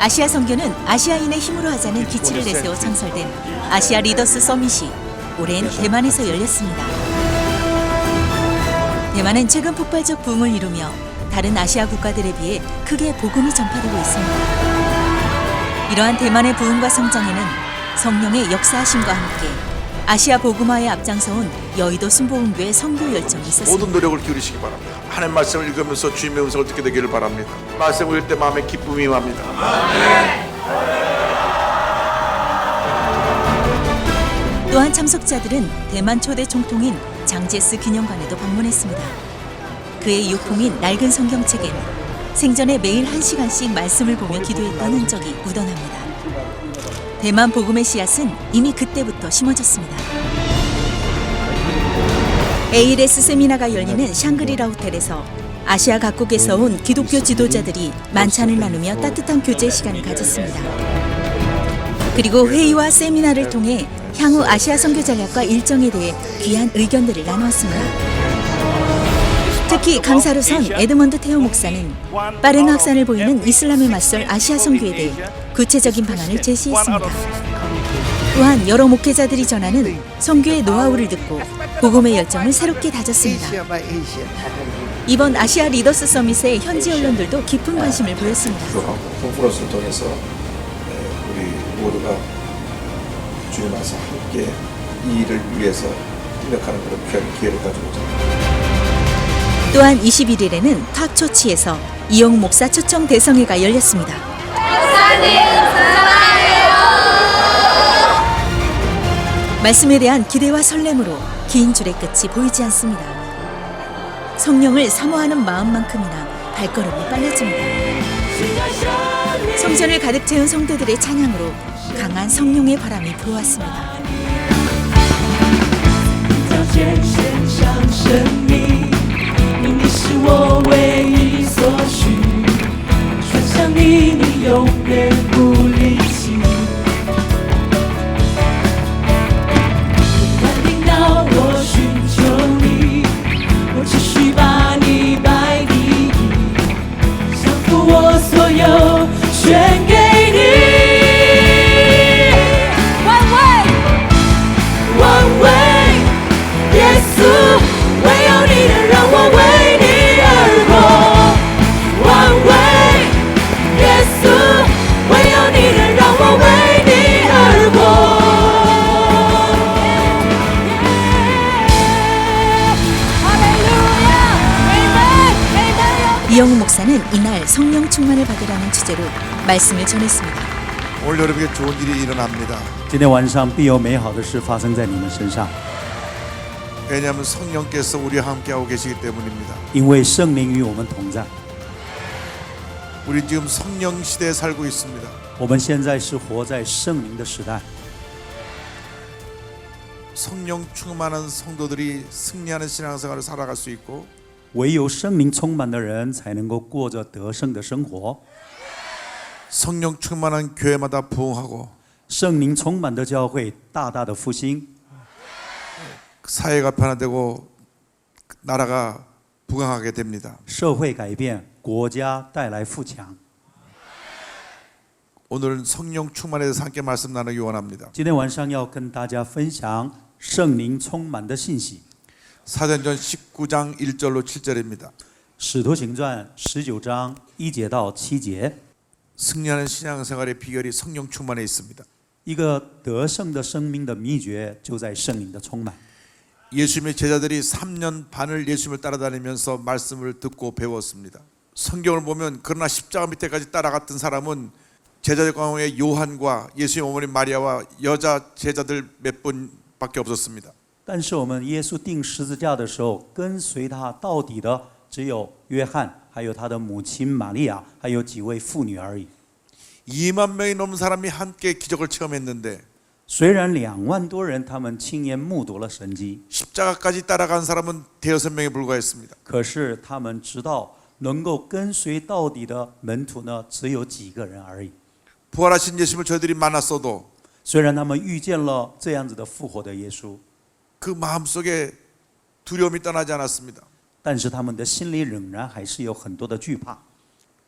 아시아 선교는 아시아인의 힘으로 하자는 기치를 내세워 창설된 아시아 리더스 서밋이 올해는 대만에서 열렸습니다. 대만은 최근 폭발적 부흥을 이루며 다른 아시아 국가들에 비해 크게 복음이 전파되고 있습니다. 이러한 대만의 부흥과 성장에는 성령의 역사하심과 함께 아시아 복음화에 앞장서온 여의도 순복음교회 선교 열정이 있었습니다. 모든 노력을 기울이시기 바랍니다. 하나님 말씀을 읽으면서 주님의 음성을 듣게 되기를 바랍니다. 말씀을 읽을 때 마음에 기쁨이 임합니다. 또한 참석자들은 대만 초대 총통인 장제스 기념관에도 방문했습니다. 그의 유품인 낡은 성경책엔 생전에 매일 1시간씩 말씀을 보며 기도했던 흔적이 묻어납니다. 대만 복음의 씨앗은 이미 그때부터 심어졌습니다. ALS 세미나가 열리는 샹그리라 호텔에서 아시아 각국에서 온 기독교 지도자들이 만찬을 나누며 따뜻한 교제 시간을 가졌습니다. 그리고 회의와 세미나를 통해 향후 아시아 선교 전략과 일정에 대해 귀한 의견들을 나누었습니다. 특히 강사로선 에드먼드 테오 목사는 빠른 확산을 보이는 이슬람에 맞설 아시아 선교에 대해 구체적인 방안을 제시했습니다. 또한 여러 목회자들이 전하는 선교의 노하우를 듣고 복음의 열정을 새롭게 다졌습니다. 이번 아시아 리더스 서밋에 현지 언론들도 깊은 관심을 보였습니다. 컨퍼런스를 통해서 우리 모두가 주님 안에서 함께 이 일을 위해서 협력하는 그런 귀한 기회를 가지고자 합니다. 또한 21일에는 탁초치에서 이용 목사 초청 대성회가 열렸습니다. 목사님 사랑해요. 말씀에 대한 기대와 설렘으로 긴 줄의 끝이 보이지 않습니다. 성령을 사모하는 마음만큼이나 발걸음이 빨라집니다. 성전을 가득 채운 성도들의 찬양으로 강한 성령의 바람이 불어왔습니다. 你是我唯一所需，穿上你，你永远不离弃。看听到我寻求你，我只需把你摆第一，降服我所有，全给你。One way，耶稣。 唯有你能让我为你而活 ，One way， 耶稣，唯有你能让我为你而活。 이영우 목사는 이날 성령 충만을 받으라는 주제로 말씀을 전했습니다. 오늘 여러분에게 좋은 일이 일어납니다. 今天晚上必有美好的事发生在你们身上。 왜냐하면 성령께서 우리와 함께하고 계시기 때문입니다. 因为圣灵与我们同在。 우리 지금 성령 시대에 살고 있습니다. 我们现在是活在圣灵的时代。 성령 충만한 성도들이 승리하는 신앙생활을 살아갈 수 있고 唯有圣灵充满的人才能够过着得胜的生活。 성령 충만한 교회마다 부흥하고 圣灵充满的教会大大的复兴。 사회가 변화되고 나라가 부강하게 됩니다. 社会改变，国家带来富强。 오늘은 성령 충만에 대해서 함께 말씀 나누기 원합니다. 今天晚上要跟大家分享圣灵充满的信息。 사도행전 19장 1절로 7절입니다. 使徒行传19章1节到7节。 승리하는 신앙생활의 비결이 성령 충만에 있습니다. 一个得胜的生命的秘诀就在圣灵的充满。 예수님의 제자들이 3년 반을 예수님을 따라다니면서 말씀을 듣고 배웠습니다. 성경을 보면 그러나 십자가 밑에까지 따라갔던 사람은 제자들 가운데 요한과 예수님 어머니 마리아와 여자 제자들 몇 분밖에 없었습니다. 但是我们耶稣钉十字架的时候，跟随他到底的只有约翰，还有他的母亲玛利亚，还有几位妇女而已。 2만 명이 넘는 사람이 함께 기적을 체험했는데 虽然2万多人他们亲眼目睹了神迹， 십자가까지 따라간 사람은 대여섯 명에 불과했습니다. 可是他们知道能够跟随到底的门徒呢，只有几个人而已。 부활하신 예수님을 저희들이 만났어도 虽然他们遇见了这样子的复活的耶稣， 그 마음속에 두려움이 떠나지 않았습니다. 但是他们的心里仍然还是有很多的惧怕。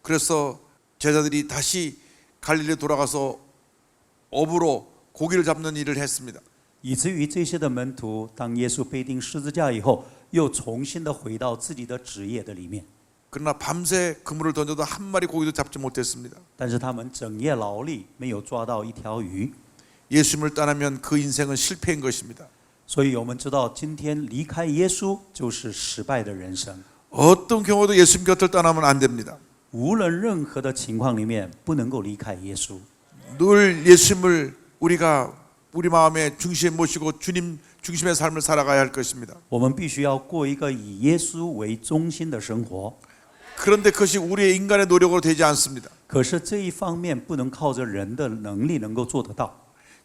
그래서 제자들이 다시 갈릴리 돌아가서 업으로 고기를 잡는 일을 했습니다. 以至于这些的门徒，当耶稣被钉十字架以后，又重新的回到自己的职业的里面。 그러나 밤새 그물을 던져도 한 마리 고기도 잡지 못했습니다. 但是他们整夜劳力，没有抓到一条鱼。 예수님을 떠나면 그 인생은 실패인 것입니다. 所以我们知道，今天离开耶稣就是失败的人生。 어떤 경우도 예수님 곁을 떠나면 안 됩니다. 无论任何的情况里面，不能够离开耶稣。 늘 예수님을 우리가 우리 마음의 중심에 모시고 주님 중심의 삶을 살아가야 할 것입니다. 我们必须要过一个以耶稣为中心的生活。 그런데 그것이 우리의 인간의 노력으로 되지 않습니다. 可是这一方面不能靠着人的能力能够做得到。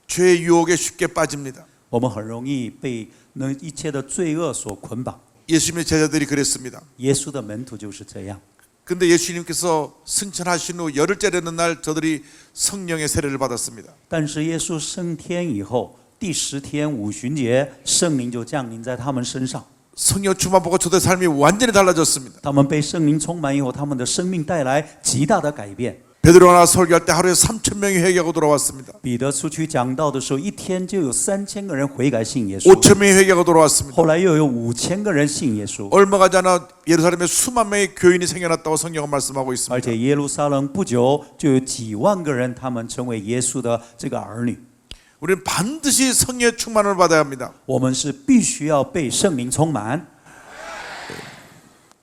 죄의 유혹에 쉽게 빠집니다. 我们很容易被那一切的罪恶所捆绑。 예수님의 제자들이 그랬습니다. 耶稣的门徒就是这样。 근데 예수님께서 승천하신 후 열흘째 되는 날 저들이 성령의 세례를 받았습니다. 但是耶稣升天以后，第10天五旬节，圣灵就降临在他们身上。 성령 충만 보고 저들의 삶이 완전히 달라졌습니다. 他们被圣灵充满以后，他们的生命带来极大的改变。 베드로가 설교할 때 하루에 3,000명이 회개하고 돌아왔습니다. 彼得出去讲道的时候，一天就有3000个人悔改信耶稣。 5,000명이 회개하고 돌아왔습니다. 后来又有5000个人信耶稣。 얼마 가지 않아 예루살렘에 수만 명의 교인이 생겨났다고 성경은 말씀하고 而 있습니다. 且耶路撒冷不久就有几万个人，他们成为耶稣的这个儿女。 우리는 반드시 성령의 충만을 받아야 합니다. 我们是必须要被圣灵充满。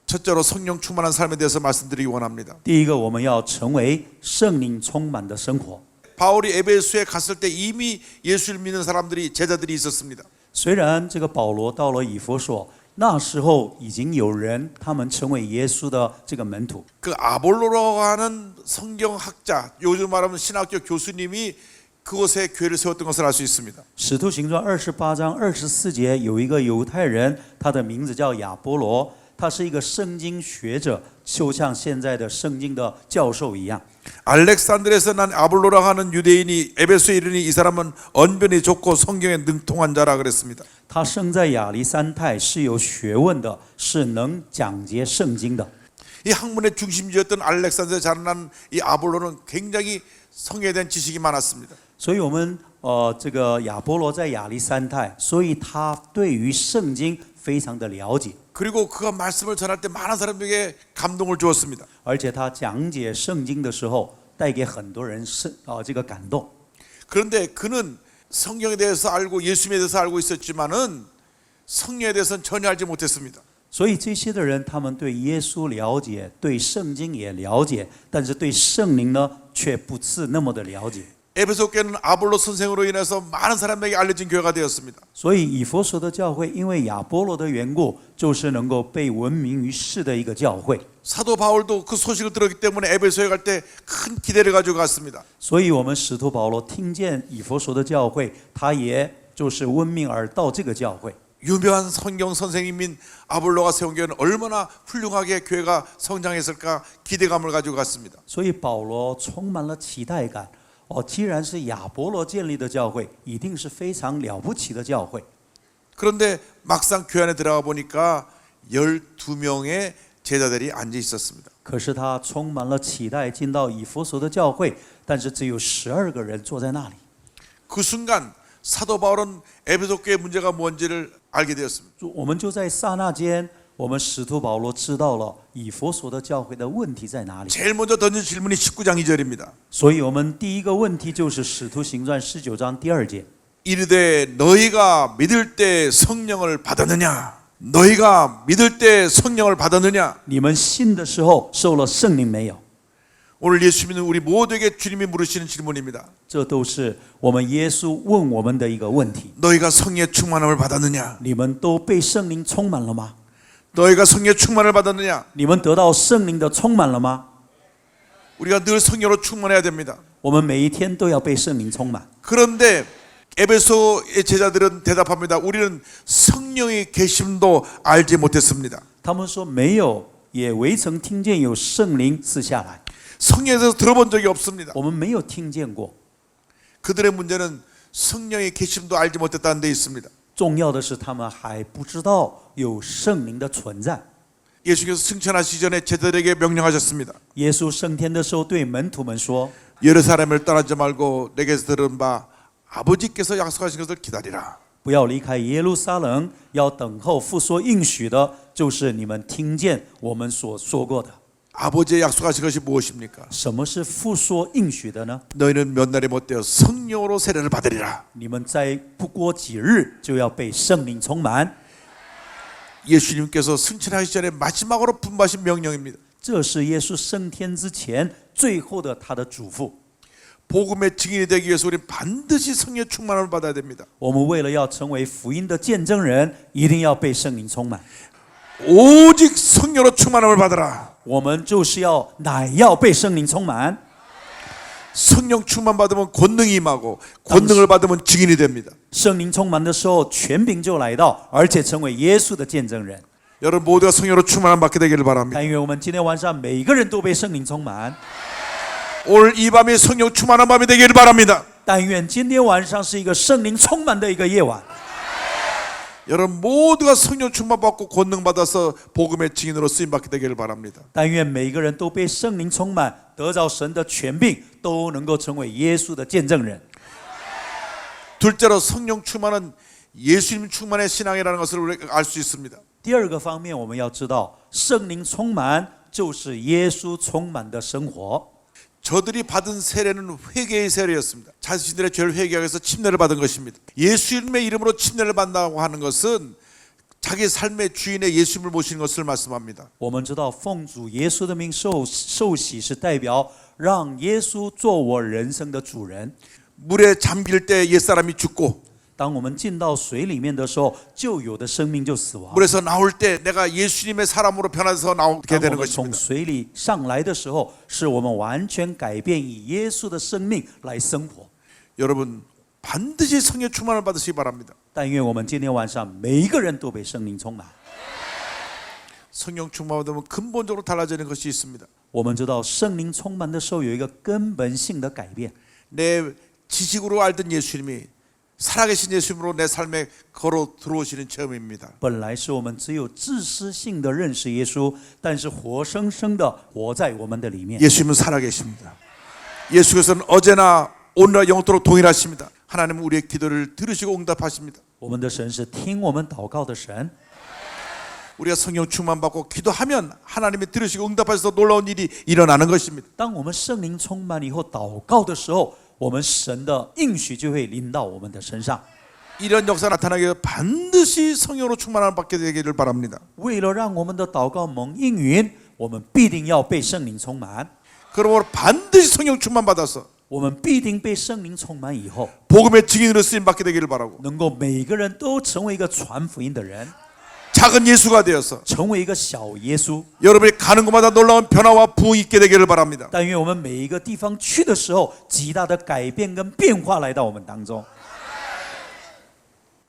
첫째로 성령 충만한 삶에 대해서 말씀드리기 원합니다. 第一个，我们要成为圣灵充满的生活。 바울이 에베소에 갔을 때 이미 예수를 믿는 사람들이 제자들이 있었습니다. 虽然这个保罗到了以弗所，那时候已经有人他们成为耶稣的这个门徒。 그 아볼로라고 하는 성경학자, 요즘 말하면 신학교 교수님이 그곳에 교회를 세웠던 것을 알 수 있습니다. 使徒行传28章24节有一个犹太人，他的名字叫亚波罗，他是一个圣经学者，就像现在的圣经的教授一样。 알렉산드에서 난 아볼로라고 하는 유대인이 에베소에 이르니 이 사람은 언변이 좋고 성경에 능통한 자라 그랬습니다. 他生在亚历山泰，是有学问的，是能讲解圣经的。 이 학문의 중심지였던 알렉산드에 자라난 이 아볼로는 굉장히 성경에 대한 지식이 많았습니다. 所以我们这个亚波罗在亚历山泰，所以他对于圣经非常的了解。 그리고 그가 말씀을 전할 때 많은 사람들에게 감동을 주었습니다. 而且他讲解圣经的时候，带给很多人这个感动。 그런데 그는 성경에 대해서 알고 예수님에 대해서 알고 있었지만은 성령에 대해서는 전혀 알지 못했습니다. 所以这些的人，他们对耶稣了解，对圣经也了解，但是对圣灵呢，却不是那么的了解。 에베소 교회는 아볼로 선생으로 인해서 많은 사람에게 알려진 교회가 되었습니다. 所以以弗所的教会，因为亚波罗的缘故，就是能够被闻名于世的一个教会。 사도 바울도 그 소식을 들었기 때문에 에베소에 갈 때 큰 기대를 가지고 갔습니다. 所以我们使徒保罗听见以弗所的教会，他也就是闻名而到这个教会。 유명한 성경 선생님인 아볼로가 세운 교회는 얼마나 훌륭하게 교회가 성장했을까 기대감을 가지고 갔습니다. 所以保罗充满了期待感。既然是亚波罗建立的教会，一定是非常了不起的教会。 그런데 막상 교회 안에 들어가 보니까 12명의 제자들이 앉아 있었습니다. 可是他充满了期待，进到以弗所的教会，但是只有12个人坐在那里。 그 순간 사도 바울은 에베소 교회 문제가 뭔지를 알게 되었습니다. 我们就在刹那间，我们使徒保罗知道了以弗所的教会的问题在哪里。 제일 먼저 던진 질문이 19장 2절입니다. 所以我们第一个问题就是使徒行传19章第2节。 이르되 너희가 믿을 때 성령을 받았느냐? 너희가 믿을 때 성령을 받았느냐? 你们信的时候受了圣灵没有？ 오늘 예수 믿는 우리 모두에게 주님이 물으시는 질문입니다. 这都是我们耶稣问我们的一个问题。 너희가 성령의 충만함을 받았느냐? 你们都被圣灵充满了吗？ 너희가 성령의 충만을 받았느냐? 你们得到圣灵的充满了吗？ 우리가 늘 성령으로 충만해야 됩니다. 我们每一天都要被圣灵充满。 그런데 에베소의 제자들은 대답합니다. 우리는 성령의 계심도 알지 못했습니다. 他们说没有，也未曾听见有圣灵赐下来。 성령에 대해서 들어본 적이 없습니다. 我们没有听见过。 그들의 문제는 성령의 계심도 알지 못했다는 데 있습니다. 重要的是，他们还不知道有圣灵的存在。 예수께서 승천하시기 전에 제자들에게 명령하셨습니다. 耶稣升天的时候，对门徒们说 예루살렘을 떠나지 말고 내게서 들은 바 아버지께서 약속하신 것을 기다리라. 不要离开耶路撒冷，要等候父所应许的，就是你们听见我们所说过的。 아버지의 약속하신 것이 무엇입니까? 什么是父所应许的呢？ 너희는 몇 날이 못되어 성령으로 세례를 받으리라. 你们在不过几日就要被圣灵充满。 예수님께서 승천하기 전에 마지막으로 분부하신 명령입니다. 这是耶稣升天之前最后的他的嘱咐。 복음의 증인이 되기 위해서 우리는 반드시 성령의 충만을 받아야 됩니다. 我们为了要成为福音的见证人，一定要被圣灵充满。 오직 성령으로 충만함을 받으라. 我们就是乃要被圣灵充满。 성령 충만 받으면 권능이 임하고 권능을 받으면 증인이 됩니다. 圣灵充满的时候，权柄就来到，而且成为耶稣的见证人。 여러분 모두가 성령으로 충만함 받게 되기를 바랍니다. 但愿我们今天晚上每一个人都被圣灵充满。 오늘 이 밤이 성령 충만한 밤이 되기를 바랍니다. 但愿今天晚上是一个圣灵充满的一个夜晚。 여러분 모두가 성령 충만 받고 권능 받아서 복음의 증인으로 쓰임 받게 되기를 바랍니다. 但愿每一个人都被圣灵充满，得着神的权柄，都能够成为耶稣的见证人。 둘째로 성령 충만은 예수님 충만의 신앙이라는 것을 우리가 알 수 있습니다. 第二个方面，我们要知道，圣灵充满就是耶稣充满的生活。 저들이 받은 세례는 회개의 세례였습니다. 자신들의 죄를 회개하기 위해서 침례를 받은 것입니다. 예수님의 이름으로 침례를 받는다고 하는 것은 자기 삶의 주인의 예수님을 모시는 것을 말씀합니다. 我们知道，奉主耶稣的名受洗是代表让耶稣做我人生的主人。 물에 잠길 때 옛사람이 죽고 当我们进到水里面的时候，旧有的生命就死亡。 물에서 나올 때 내가 예수님의 사람으로 변해서 나오게 当 되는 我们从 것입니다. 水里上来的时候，是我们完全改变以耶稣的生命来生活。 여러분 반드시 성령 충만을 받으시기 바랍니다. 但愿我们今天晚上每一个人都被圣灵充满。 성령 충만 받으면 근본적으로 달라지는 것이 있습니다. 我们知道圣灵充满的时候有一个根本性的改变。 내 지식으로 알던 예수님이 살아계신 예수님으로 내 삶에 걸어 들어오시는 체험입니다. 本来是我们只有知识性的认识耶稣，但是活生生的活在我们的里面。 예수님은 살아계십니다. 예수께서는 어제나 오늘날 영원토록 동일하십니다. 하나님은 우리의 기도를 들으시고 응답하십니다. 我们的神是听我们祷告的神。 우리가 성령 충만 받고 기도하면 하나님이 들으시고 응답하셔서 놀라운 일이 일어나는 것입니다. 当我们圣灵充满以后祷告的时候，我们神的应许就会临到我们的身上。 이런 역사 나타나기 위해 반드시 성령으로 충만함을 받게 되기를 바랍니다. 为了让我们的祷告蒙应允，我们必定要被圣灵充满。 그러므로 반드시 성령 충만 받아서 我们必定被圣灵充满以后， 복음의 증인으로 쓰임 받게 되기를 바라고 能够每个人都成为一个传福音的人， 작은 예수가 되어서 成为一个小耶稣。 여러분이 가는 곳마다 놀라운 변화와 부흥이 있게 되기를 바랍니다. 但愿我们每一个地方去的时候，极大的改变跟变化来到我们当中。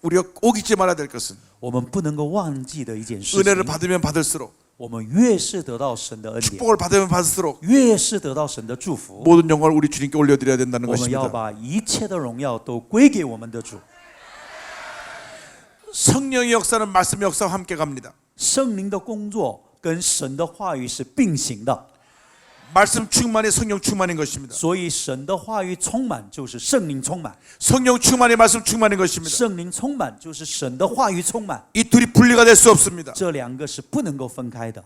우리가 꼭 잊지 말아야 될 것은 我们不能够忘记的一件事 은혜를 情， 받으면 받을수록 我们越是得到神的恩典， 축복을 받으면 받을수록 越是得到神的祝福， 모든 영광을 우리 주님께 올려드려야 된다는 我们要 것입니다. 把一切的荣耀都归给我们的主。 성령의 역사는 말씀의 역사와 함께 갑니다. 圣灵的工作跟神的话语是并行的， 말씀 충만이 성령 충만인 것입니다. 所以神的话语充满就是圣灵充满， 성령 충만이 말씀 충만인 것입니다. 圣灵充满就是神的话语充满， 이 둘이 분리가 될 수 없습니다. 这两个是不能够分开的。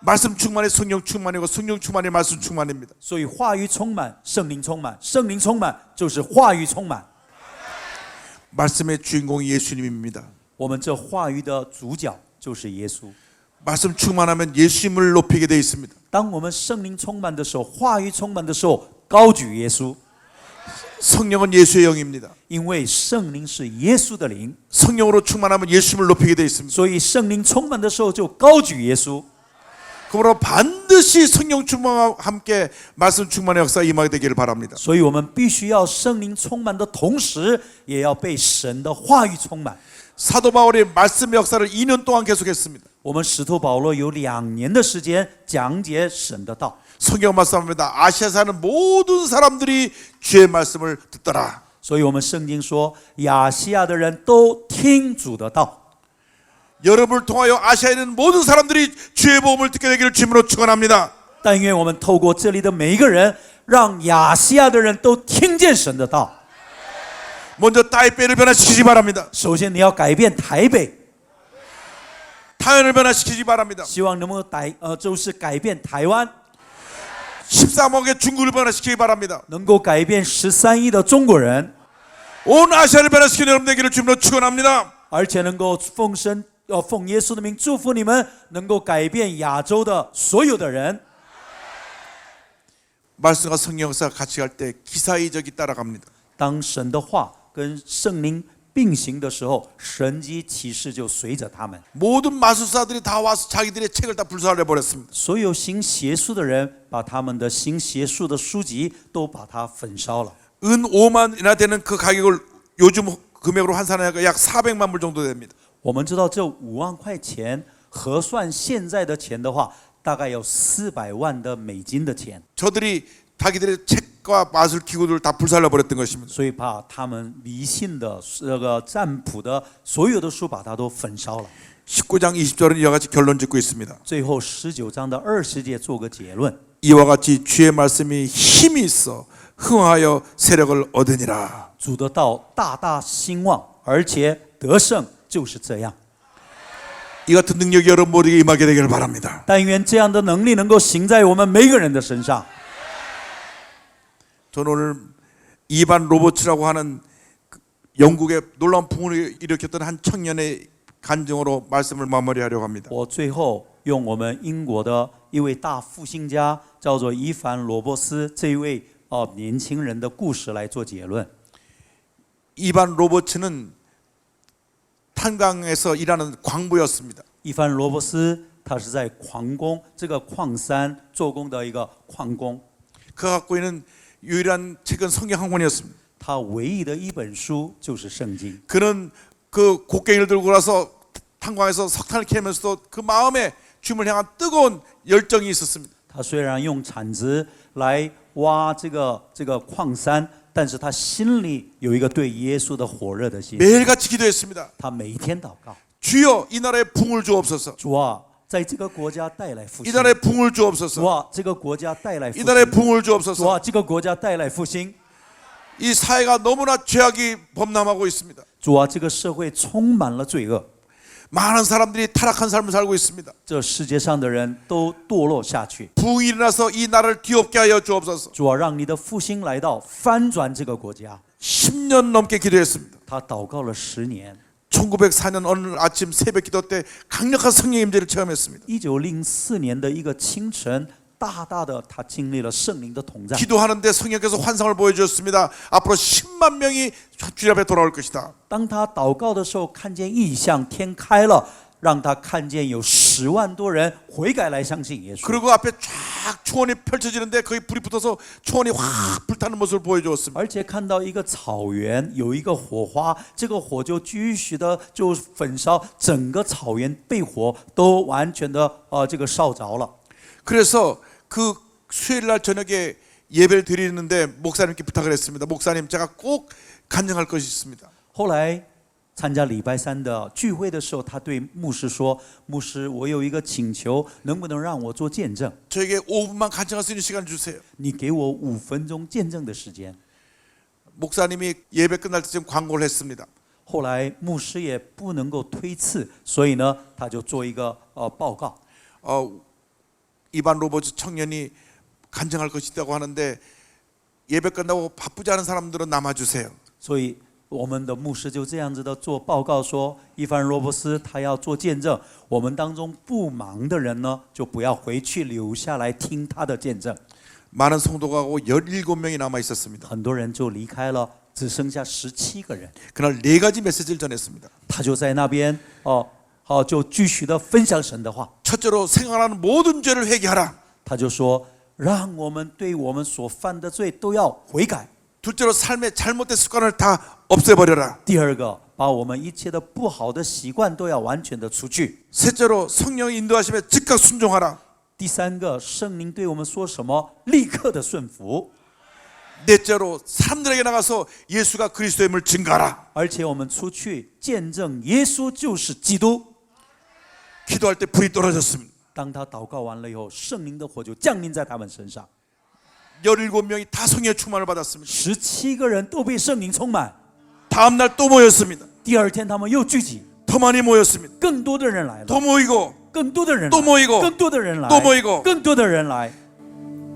말씀 충만이 성령 충만이고 성령 충만이 말씀 충만입니다. 所以话语充满，圣灵充满，圣灵充满就是话语充满。 말씀의 주인공이 예수님입니다. 我们这话语的主角就是耶稣。 말씀 충만하면 예수님을 높이게 돼 있습니다. 当我们圣灵充满的时候，话语充满的时候，高举耶稣， 성령은 예수의 영입니다. 因为圣灵是耶稣的灵， 성령으로 충만하면 예수님을 높이게 돼 있습니다. 所以圣灵充满的时候就高举耶稣。 그러므로 반드시 성령 충만과 함께 말씀 충만의 역사가 임하게 되기를 바랍니다. 所以我们必须要圣灵充满的同时，也要被神的话语充满。 사도 바울이 말씀의 역사를 2년 동안 계속했습니다. 我们使徒保罗有2年的时间讲解神的道。 성경 말씀합니다. 아시아 사는 모든 사람들이 주의 말씀을 듣더라. 所以我们圣经说，亚细亚的人都听主的道。 여러분을 통하여 아시아에 있는 모든 사람들이 주의 복음을 듣게 되기를 주님으로 축원합니다. 但愿我们透过这里的每一个人，让亚细亚的人都听见神的道。 먼저 타이베이를 변화시키지 바랍니다. 首先你要改变台北， 타현을 변화시키지 바랍니다. 希望能够就是改变台湾， 13억의 중국을 변화시키기 바랍니다. 能够改变13亿的中国人， 온 아시아를 변화시키는 여러분 되기를 주님으로 축원합니다. 而且能够奉耶稣的名祝福你们，能够改变亚洲的所有的人。 말씀과 성령 역사가 같이 갈 때 기사이적이 따라갑니다. 当神的话跟圣灵并行的时候，神迹奇事就随着他们。 모든 마술사들이 다 와서 자기들의 책을 다 불살려 버렸습니다. 所有行邪术的人，把他们的行邪术的书籍都把它焚烧了。 은 5만이나 되는 그 가격을 요즘 금액으로 환산하니까 약 400만 불 정도 됩니다. 我们知道这5万块钱，核算现在的钱的话，大概有400万的美金的钱。 저들이 자기들의 책과 마술 기구들을 다 불살려 버렸던 것입니다. 所以把他们迷信的这个占卜的所有的书，把它都焚烧了。 19장 20절은 이와 같이 결론 짓고 있습니다. 最后19章的20节做个结论： 이와 같이 주의 말씀이 힘이 있어 흥하여 세력을 얻으니라. 主的道大大兴旺，而且得胜，就是这样。 이 같은 능력이 여러분 모두에게 임하게 되기를 바랍니다. 但愿这样的能力能够行在我们每个人的身上。 저는 오늘 이반 로버츠라고 하는 영국의 놀라운 풍을 일으켰던 한 청년의 간증으로 말씀을 마무리하려고 합니다. 我最后用我们英国的一位大复兴家，叫做伊凡·罗伯斯这一位年轻人的故事来做结论。 이반 로버츠는 탄광에서 일하는 광부였습니다. 伊凡·罗伯斯他是在矿工这个矿山做工的一个矿工， 그가 갖고 있는 유일한 책은 성경 한 권이었습니다. 他唯一的一本书就是圣经。 그는 그 곡괭이를 들고 나서 탄광에서 석탄을 캐면서도 그 마음에 주님을 향한 뜨거운 열정이 있었습니다. 他虽然用铲子来挖这个矿山，但是他心里有一个对耶稣的火热的心。 매일같이 기도했습니다. 他每一天祷告， 주여 이 나라에 붕을 주옵소서. 主啊，在这个国家带来复 이 兴。 나라에 붕을 主 주옵소서. 啊，这个国家带来复 이 나라에 兴。 붕을 主 주옵소서. 啊，这个国家带来复兴。 이 사회가 너무나 죄악이 범람하고 있습니다. 主啊，这个社会充满了罪恶， 많은 사람들이 타락한 삶을 살고 있습니다. 这世界上的人都堕落下去。 붕이 일어나서 이 나라를 뒤엎게 하여 주옵소서. 主啊，让你的复兴来到，翻转这个国家。 10년 넘게 기도했습니다. 他祷告了10年。 1904년 어느 아침 새벽 기도 때 강력한 성령 임재를 체험했습니다. 1904年的一个清晨，大大的他经历了圣灵的同在。 기도하는데 성령께서 환상을 보여주셨습니다. 앞으로 10만 명이 주님 앞에 돌아올 것이다. 当他祷告的时候，看见异象，天开了，让他看见有10万多人悔改来相信耶稣。 그리고 앞에 쫙 초원이 펼쳐지는데 거기 불이 붙어서 초원이 확 불타는 모습을 보여주었습니다. 而且看到一个草原有一个火花，这个火就继续的就焚烧，整个草原被火都完全的这个烧着了。 그래서 그 수요일 날 저녁에 예배를 드리는데 목사님께 부탁을 했습니다. 목사님 제가 꼭 간증할 것이 있습니다. 后来参加礼拜3的聚会的时候，他对牧师说：“牧师，我有一个请求，能不能让我做见证？ 저에게 5분만 간증할 수 있는 시간을 주세요. 你给我5分钟见证的时间。” 목사님이 예배 끝날 때쯤 광고를 했습니다. 后来牧师也不能够推辞，所以呢，他就做一个报告。 이반 로버츠 청년이 간증할 것이 있다고 하는데 예배 끝나고 바쁘지 않은 사람들은 남아주세요. 所以我们的牧师就这样子的做报告说，伊凡罗伯斯他要做见证，我们当中不忙的人呢，就不要回去，留下来听他的见证。 많은 성도가 하고 17명이 남아 있었습니다. 很多人就离开了，只剩下17个人。 그날 4가지 메시지를 전했습니다. 他就在那边就继续的分享神的话。 첫째로 생각하는 모든 죄를 회개하라. 他就说，让我们对我们所犯的罪都要悔改。 둘째로 삶의 잘못된 습관을 다 없애버려라. 第二个，把我们一切的不好的习惯都要完全的除去。 셋째로 성령의 인도하심에 즉각 순종하라. 第三个，圣灵对我们说什么，立刻的顺服。 넷째로 사람들에게 나가서 예수가 그리스도임을 증가하라. 而且我们出去见证耶稣就是基督。 기도할 때 불이 떨어졌습니다. 当他祷告完了以后，圣灵的火就降临在他们身上。 17명이 다 성령의 충만을 받았습니다. 17个人都被圣灵充满。 다음 날 또 모였습니다. 第二天他们又聚集， 더 많이 모였습니다. 更多的人来了， 더 모이고 更多的人来， 또 모이고 更多的人来， 또 모이고 更多的人来，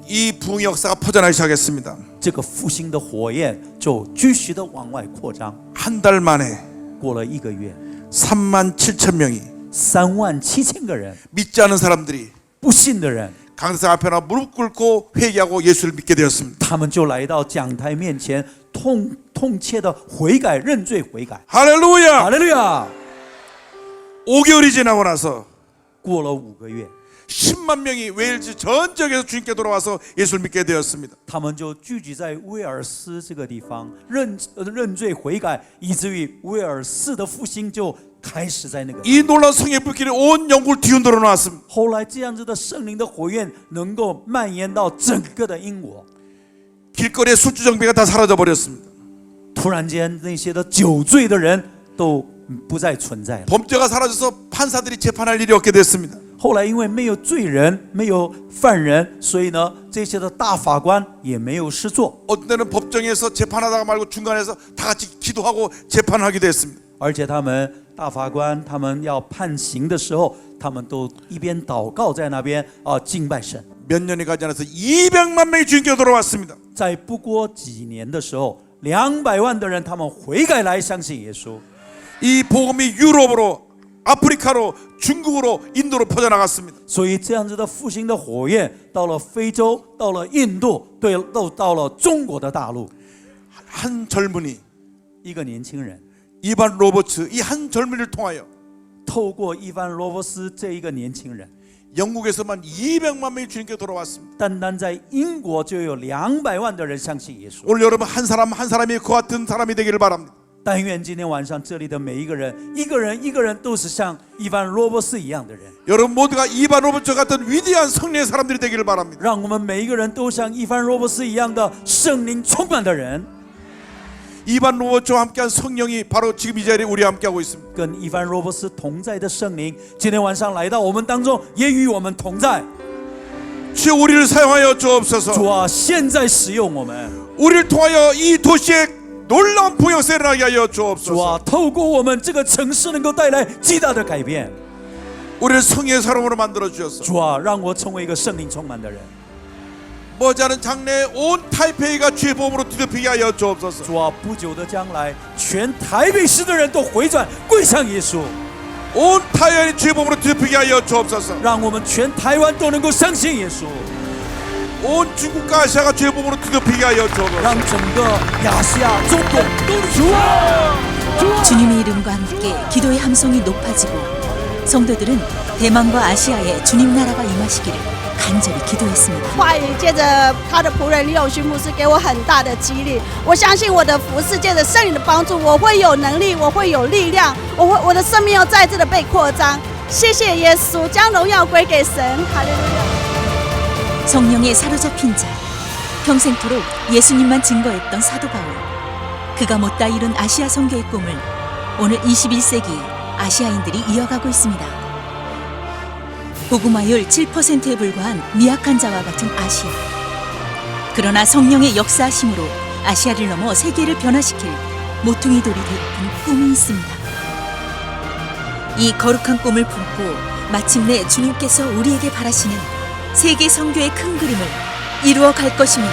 이 부흥의 역사가 퍼져나기 시작했습니다. 这个复兴的火焰就继续的往外扩张。 한 달 만에 过了1个月， 37,000명이 37000个人， 믿지 않은 사람들이 不信的人， 강대상 앞에 나 무릎 꿇고 회개하고 예수를 믿게 되었습니다. 他们就来到讲台面前，痛切的悔改、认罪悔改。 할렐루야! 哈利路亚！ 5개월이 지나고 나서 过了5个月， 10만 명이 웨일즈 전 지역에서 주님께 돌아와서 예수를 믿게 되었습니다. 他们就聚集在威尔斯这个地方认罪悔改，以至于威尔士的复兴就开始在那个。 이 놀라운 성의 불길이 온 영국을 뒤흔들어 놓았습니다. 后来这样子的圣灵的火焰能够蔓延到整个的英国， 길거리에 술주 정비가 다 사라져 버렸습니다. 突然间那些的酒醉的人都不再存在了。 범죄가 사라져서 판사들이 재판할 일이 없게 됐습니다. 后来因为没有罪人，没有犯人，所以呢，这些的大法官也没有事做。 어떤 때는 법정에서 재판하다가 말고 중간에서 다 같이 기도하고 재판하기도 했습니다. 而且他们大法官他们要判刑的时候，他们都一边祷告在那边敬拜神。 몇 년이 가지 않아서 200만 명이 주님께 돌아왔습니다. 在不过几年的时候，200万的人他们悔改来相信耶稣。 이 복음이 유럽으로, 아프리카로, 중국으로, 인도로 퍼져나갔습니다. 所以这样子的复兴的火焰到了非洲，到了印度，对，都到了中国的大陆。 한 젊은이 一个年轻人 이반 로버츠 이 한 젊은이를 통하여 透过伊凡罗伯斯这一个年轻人， 영국에서만 200만 명이 주님께 돌아왔습니다. 单单在英国就有200万的人相信耶稣。 오늘 여러분 한 사람 한 사람이 그 같은 사람이 되기를 바랍니다. 但愿今天晚上这里的每一个人，一个人都是像伊凡罗伯斯一样的人。 여러분 모두가 이반 로버츠 같은 위대한 성령의 사람들이 되기를 바랍니다. 让我们每一个人都像伊凡罗伯斯一样的圣灵充满的人。 이반 로버츠와 함께한 성령이 바로 지금 이 자리에 우리와 함께하고 있습니다. 跟伊凡罗伯斯同在的圣灵，今天晚上来到我们当中，也与我们同在。 주여 우리를 사용하여 주옵소서. 主啊，现在使用我们。 우리를 통하여 이 도시에 놀라운 부흥을 일어나게 하여 主啊， 주옵소서. 透过我们这个城市能够带来极大的改变。 우리를 성령의 사람으로 만들어 주셔서 主啊，让我成为一个圣灵充满的人。 머지않은 장래에 온 타이페이가 주의 복음으로 뒤덮이게 하여 주옵소서. 主啊，不久的将来，全台北市的人都回转归向耶稣， 온 타이완이 주의 복음으로 뒤덮이게 하여 주옵소서. 让我们全台湾都能够相信耶稣， 온 중국과 아시아가 주의 복음으로 뒤덮이게 하여 주옵소서. 让整个亚细亚、中东都是主啊！ 주님의 이름과 함께 기도의 함성이 높아지고 성도들은 대만과 아시아에 주님 나라가 임하시기를 간절히 기도했습니다. 话语借着他的仆人李永勋牧师给我很大的激励。我相信我的服事借着圣灵的帮助，我会有能力，我会有力量，我的生命要再次的被扩张。谢谢耶稣，将荣耀归给神。哈利路亚。 성령에 사로잡힌 자, 평생토록 예수님만 증거했던 사도 바울. 그가 못다 이룬 아시아 선교의 꿈을 오늘 21세기 아시아인들이 이어가고 있습니다. 복음화율 7%에 불과한 미약한 자와 같은 아시아. 그러나 성령의 역사하심으로 아시아를 넘어 세계를 변화시킬 모퉁이 돌이 되고픈 꿈이 있습니다. 이 거룩한 꿈을 품고 마침내 주님께서 우리에게 바라시는 세계 선교의 큰 그림을 이루어 갈 것입니다.